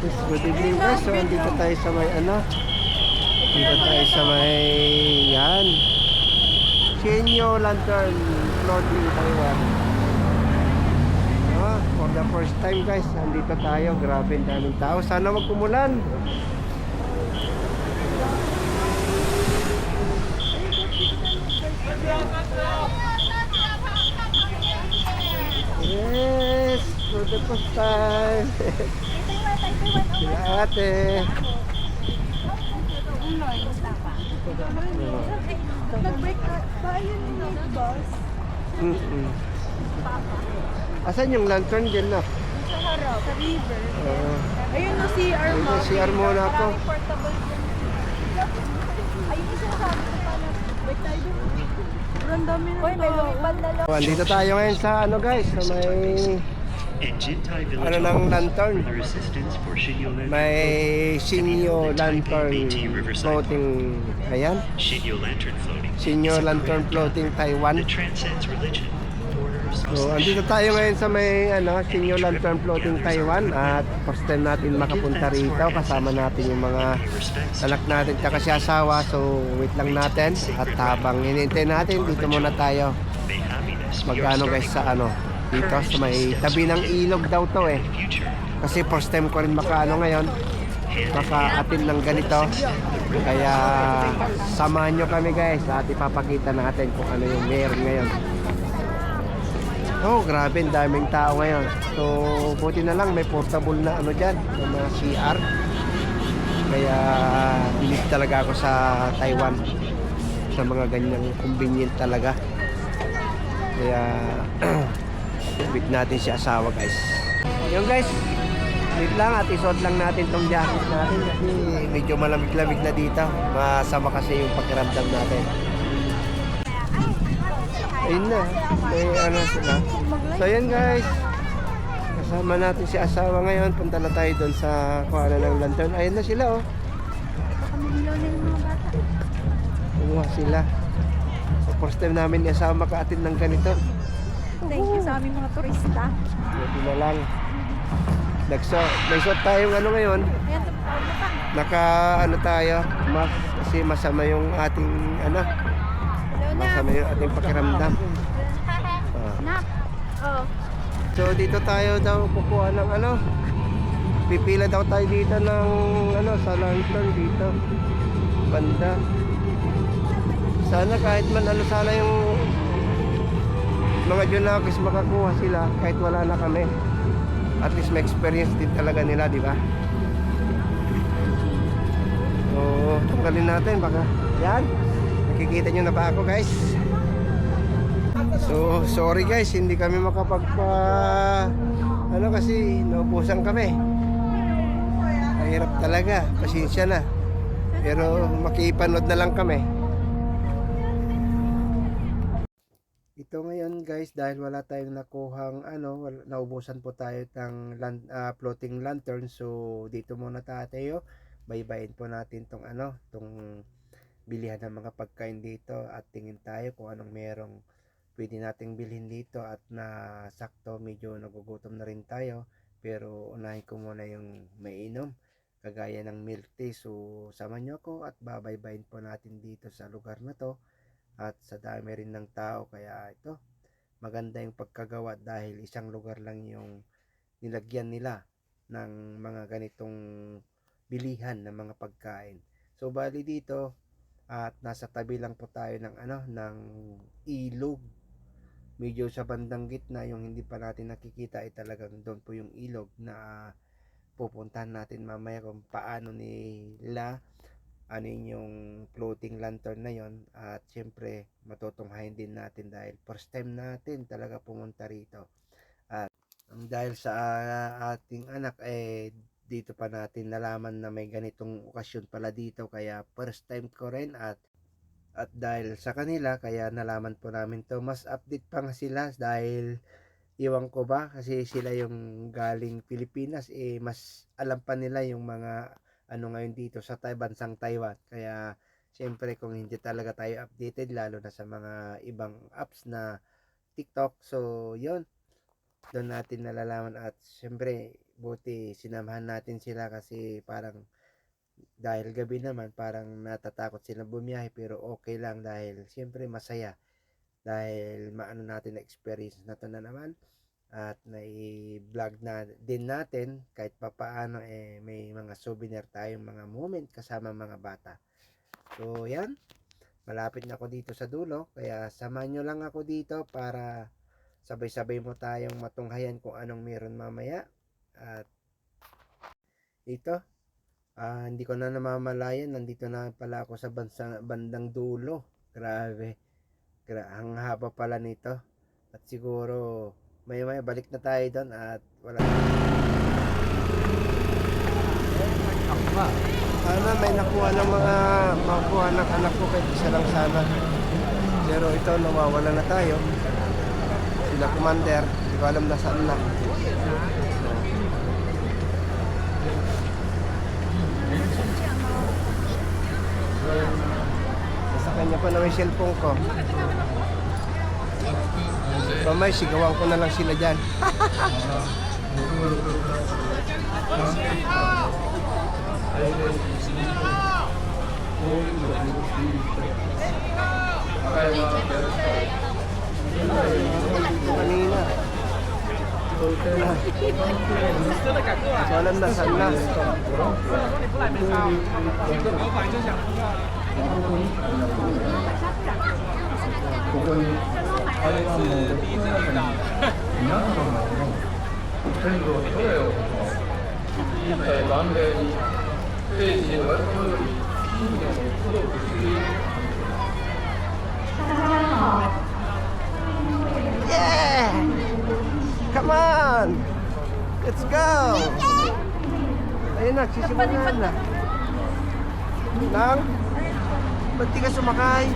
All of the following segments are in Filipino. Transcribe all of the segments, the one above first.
Yes, good evening guys. So, andito tayo sa may ano. Dito tayo sa may yan. Sinyo Lantern Floating Taiwan. For the first time guys, andito tayo. Grabe, ang daming tao. Sana magkumulan. Yes, for the first time. Sila ate. Nag-break na. Bayan yung bus. Asan yung lantern dyan na? Sa harap. Sa river. Ayun na si Armo. Si Armo na ako. Maraming portable dyan. Ayun yung sinasabi ko pala. Break tayo doon. Sobrang dami na. Uy, may lumipad na lang. Andito tayo ngayon sa ano guys, sa may ano ng lantern. May Sinyo Lantern Floating, ayan, Sinyo Lantern Floating Taiwan. So andito tayo ngayon sa may ano, Sinyo Lantern Floating Taiwan. At first time natin makapunta rito. Kasama natin yung mga anak natin tsaka si asawa. So wait lang natin. At habang hinihintay natin, dito muna tayo magano guys sa ano, dito sa may tabi ng ilog daw to eh. Kasi first time ko rin makaano ngayon, maka-attend ng ganito. Kaya samahan nyo kami guys at ipapakita natin kung ano yung meron ngayon. Oh, grabe, ang daming tao ngayon. So, buti na lang may portable na ano dyan, na mga CR. Kaya bilib talaga ako sa Taiwan, sa mga ganyang convenient talaga. Kaya wait natin si asawa guys. Yung guys, wait lang at isuot lang natin tong jacket natin kasi medyo malamig-lamig na dito. Masama kasi yung pakiramdam natin. Ayun na, may ano sila. So yan guys, kasama natin si asawa ngayon. Punta na tayo doon sa kuhanan ng lantern. Ayun na sila oh. Baka mahilaw na yung mga bata. Kumuha sila. So first time namin ni asawa maka-attend ng ganito. Thank you sa aming mga turista. Buti na lang. May suot tayong ano ngayon. Ayan, tawag na pa. Naka ano tayo, mask kasi masama yung ating ano, masama yung ating pakiramdam. Nak. Oh. So dito tayo daw kukuha ng ano, pipila daw tayo dito ng ano, sa lantern dito banda. Sana kahit man ano, sana yung mga junakis makakuha sila kahit wala na kami. At least may experience din talaga nila, di ba? So tunggalin natin baka yan. Nakikita nyo na ba ako guys? So sorry guys, hindi kami makapagpa ano kasi naubusan kami. Mahirap talaga, pasensya na. Pero makipanood na lang kami. Ito ngayon guys, dahil wala tayong nakuhang ano, naubusan po tayo ng floating lantern. So dito muna tayo. Baybayin po natin tong ano, tong bilihan ng mga pagkain dito at tingin tayo kung anong merong pwede nating bilhin dito. At na sakto medyo nagugutom na rin tayo, pero unahin ko muna yung mainom kagaya ng milk tea. So sama nyo ako at babaybayin po natin dito sa lugar na to. At sa dami rin ng tao, kaya ito maganda yung pagkagawa dahil isang lugar lang yung nilagyan nila ng mga ganitong bilihan ng mga pagkain. So bali dito at nasa tabi lang po tayo ng ano, ng ilog. Medyo sa bandang gitna, yung hindi pa natin nakikita ay talagang doon po yung ilog na pupuntahan natin mamaya kung paano nila ano yung floating lantern na yon. At syempre matutunghayin din natin dahil first time natin talaga pumunta rito. At dahil sa ating anak dito pa natin nalaman na may ganitong okasyon pala dito, kaya first time ko rin. At dahil sa kanila kaya nalaman po namin to. Mas update pa nga sila dahil iwan ko ba kasi sila yung galing Pilipinas, mas alam pa nila yung mga ano ngayon dito sa bansang Taiwan. Kaya siyempre kung hindi talaga tayo updated, lalo na sa mga ibang apps na TikTok, so yon, doon natin nalalaman. At siyempre buti sinamahan natin sila kasi parang dahil gabi naman parang natatakot silang bumiyahe pero okay lang dahil siyempre masaya dahil maano natin na experience na to na naman at nai-vlog na din natin kahit papaano may mga souvenir tayong mga moment kasama mga bata. So yan, malapit na ako dito sa dulo kaya samahan nyo lang ako dito para sabay-sabay mo tayong matunghayan kung anong meron mamaya. At ito, hindi ko na namamalayan, nandito na pala ako sa bandang dulo. Grabe, ang haba pala nito. At siguro may balik na tayo doon at wala. Sana may nakuha ng makuha ng anak ko kahit isa lang sana. Pero ito, nawawala na tayo. Sila commander, hindi ko alam na saan na. Sa kanya pa na may cellphone ko. Mamay, sigawan ko na lang sila dyan. Kanina. So, alam na saan na. Yeah! Come on! Let's go! Ayun na, sisimulan na. Nang? Ba't di ka sumakay?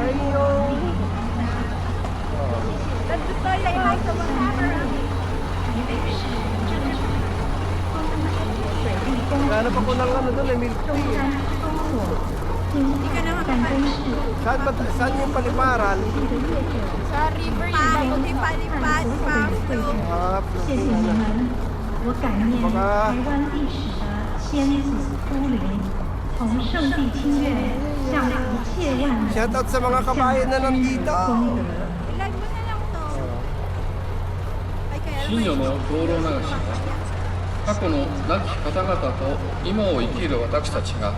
Ayun! Nandito tayo ay sa mga Gano pa ko ng ano doon, milk tea. Hindi ka na makapal. Saan yung paliparan? Sa river yun. Hindi palipad. Ah, 谢谢你们，我感念台湾历史的先祖都灵，从圣地清月向一切万民 shout out sa mga kabayan na nandito. 功德。 Ilag mo na lang to. Ay, kaya 信女の灯籠流しは過去の亡き方々と今を生きる私たちが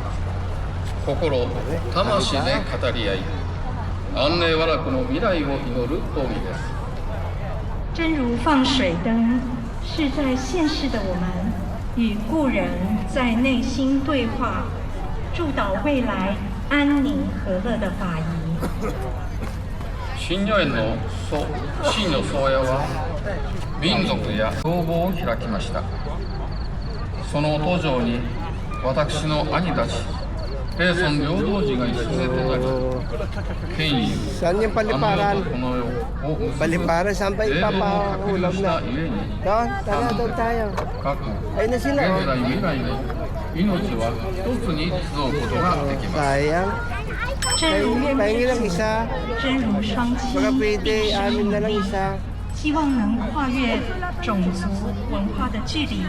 心魂で語り合い安寧和楽の未来を祈る講義です。真如放水灯，是在现世的我们与故人在内心对话，助导未来安宁和乐的法仪。信女園の信女宗谷は民族や要望を開きました。その途上に私の兄たち平村平等寺が礎となり権威 Saan yung あの世 paliparan? とこの世を結ぶ Paliparan, saan ba 霊門を確 ipapahulog 立し na? たゆえに Doon, tara, doon tayo. 過去 Ayun na sila, 現 oh. 在未来の命は一つに集うことができます。 Sayang. 真如愿 Pahingi lang isa. 真如双 Baka 亲， pwede, amin na lang isa. 希望能跨越种族文化的距离，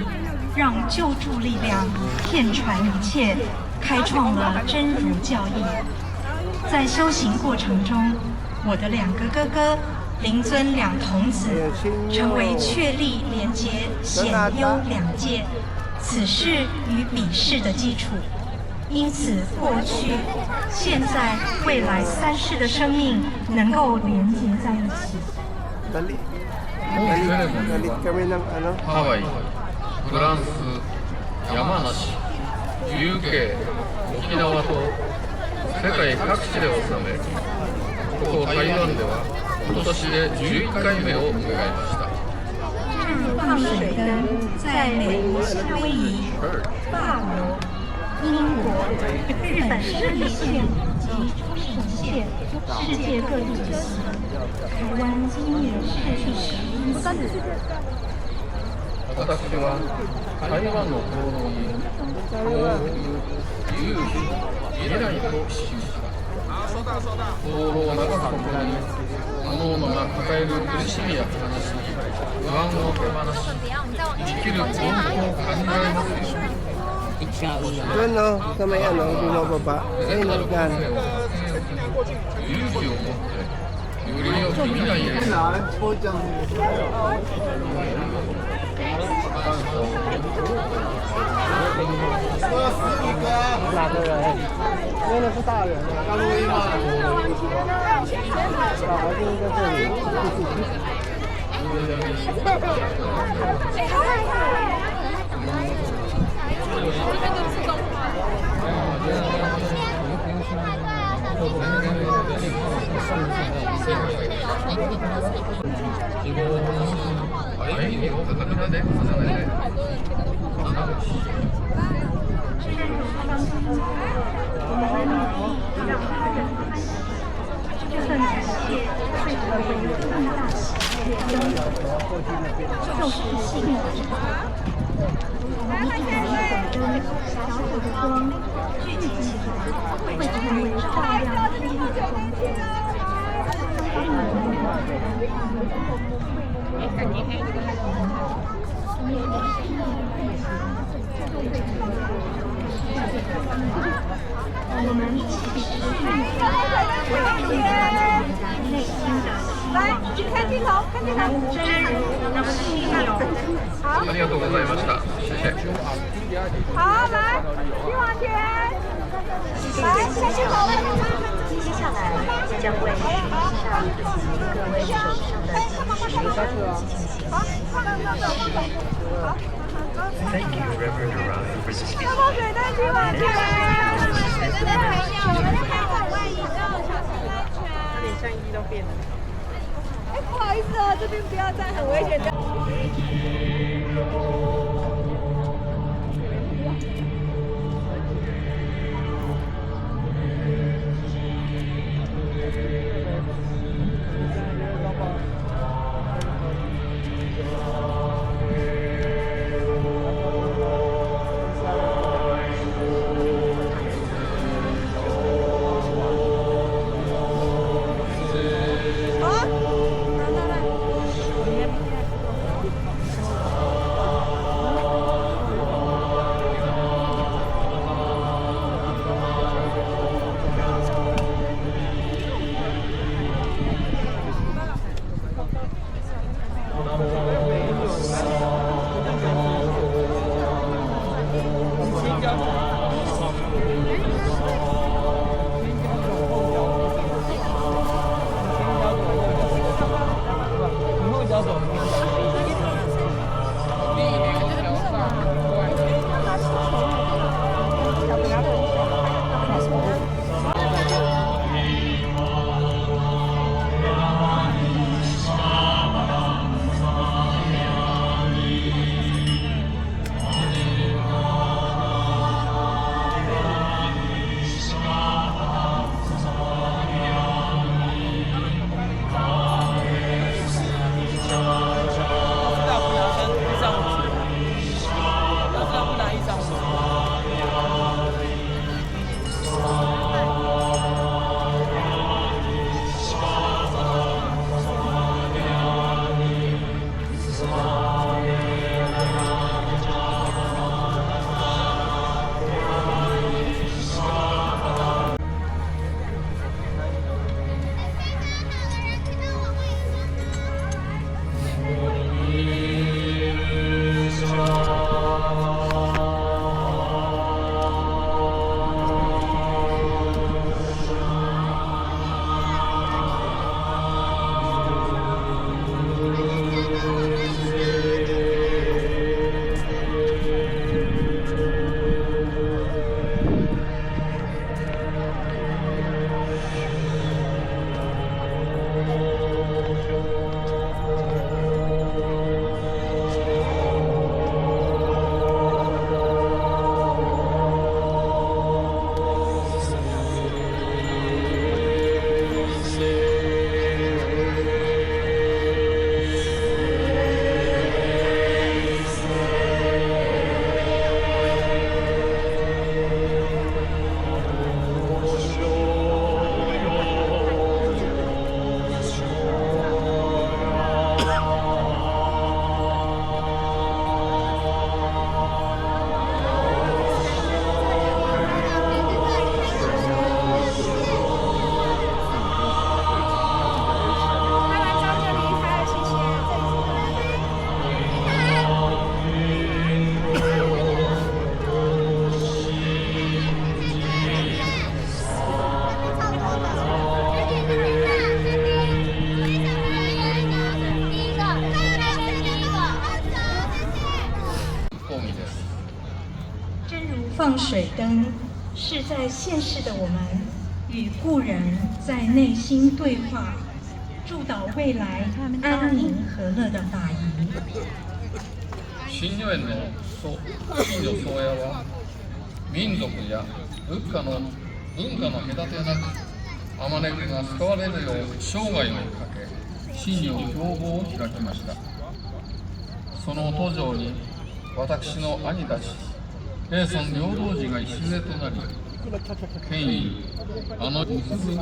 让救助力量遍传一切，开创了真如教义。在修行过程中，我的两个哥哥灵尊两童子成为确立连结显优两界此世与彼世的基础。因此，过去、现在、未来三世的生命能够连结在一起。 Dali. セレモン Galit では kami ng ano. ハワイ、フランス、山梨、UK、沖縄と世界各地で収め、ここ台湾では今年で11回目を迎えました。放水灯在美国、夏威夷、法国、英国、日本胜利县及冲绳县世界各地举行。台湾今年是第11次。私は台湾の灯籠に幸福、有事、未来と記した放浪を長くここに各々が抱える苦しみや悲しみ不安を手放し生きる幸福を感じられますでしょうか。 Doon no, sa may bumababa. Ayun no, dyan. 勇気を持ってより良き未来へ 因为那是大人的，大录音吗？小孩就是在这里。来，看镜头，看镜头。ありがとうございました。谢谢。好，来，你往前。来，看镜头。接下来将为学习上各位手上的计时器进行。好，好。 Thank you, Reverend Araya, for this 泡泡水灯，请往前。水灯的朋友，我们还往外移动，小心安全。有点相机都变了。哎，不好意思哦，这边不要站，很危险的。放水灯，是在现世的我们与故人在内心对话，助导未来安宁和乐的法仪。新如園の新如宗谷は民族や文化の隔てなく天音が使われるよう生涯をかけ真如標語を開きました。その途上に私の兄たち平村両道寺が礎となり、権威あの結ぶ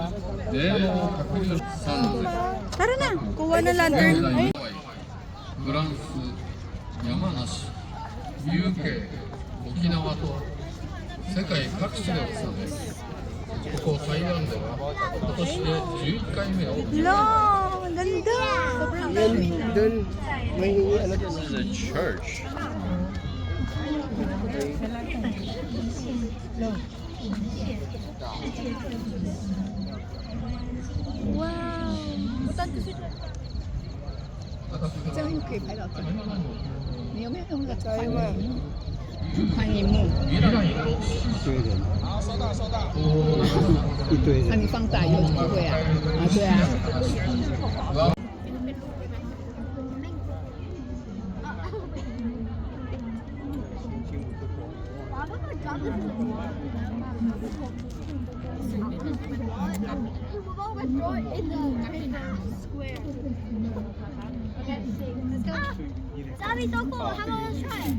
霊能確立三世 Tara na, kuha na 現 lantern. 在ハワイ、フランス、山梨、UK、沖縄と世界各地で収め、ここ台湾では今年で11回目を Hello, ganda. Sobrang Yan, doon, may ano doon. This is a church. Wow. 这样可以拍到这里。你有没有用那个欢迎幕？未来の那你放大以后就不会啊？啊，对啊。Daddy, don't go. How about let's try it?